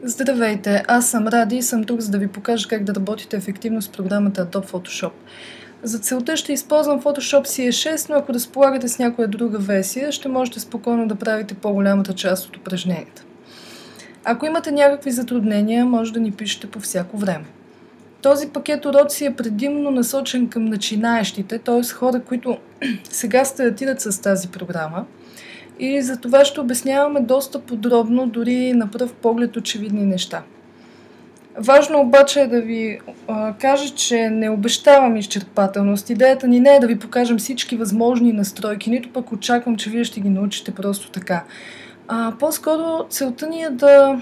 Здравейте, аз съм Ради и съм тук, за да ви покажа как да работите ефективно с програмата Adobe Photoshop. За целта ще използвам Photoshop CS6, но ако разполагате с някоя друга версия, ще можете спокойно да правите по-голямата част от упражненията. Ако имате някакви затруднения, може да ни пишете по всяко време. Този пакет уроци е предимно насочен към начинаещите, т.е. хора, които сега стартират с тази програма. И за това ще обясняваме доста подробно, дори на пръв поглед очевидни неща. Важно обаче е да ви кажа, че не обещавам изчерпателност. Идеята ни не е да ви покажем всички възможни настройки, нито пък очаквам, че вие ще ги научите просто така. По-скоро целта ни е да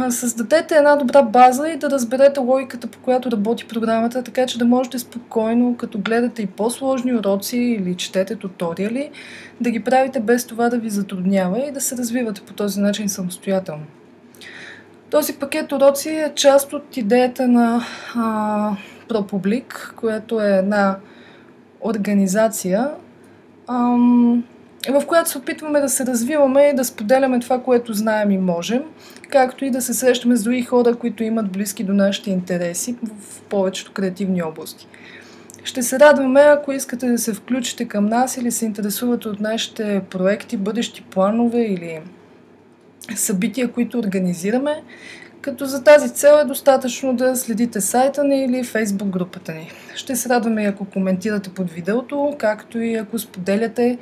създадете една добра база и да разберете логиката, по която работи програмата, така че да можете спокойно, като гледате и по-сложни уроци или четете туториали, да ги правите без това да ви затруднява и да се развивате по този начин самостоятелно. Този пакет уроци е част от идеята на ProPublic, която е една организация, в която се опитваме да се развиваме и да споделяме това, което знаем и можем, както и да се срещаме с други хора, които имат близки до нашите интереси в повечето креативни области. Ще се радваме, ако искате да се включите към нас или се интересувате от нашите проекти, бъдещи планове или събития, които организираме, като за тази цел е достатъчно да следите сайта ни или Facebook групата ни. Ще се радваме и ако коментирате под видеото, както и ако споделяте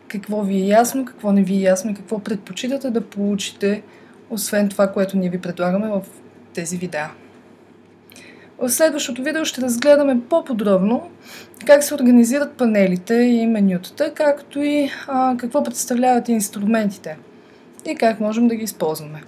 какво ви е ясно, какво не ви е ясно и какво предпочитате да получите, освен това, което ние ви предлагаме в тези видеа. В следващото видео ще разгледаме по-подробно как се организират панелите и менютата, както и какво представляват инструментите и как можем да ги използваме.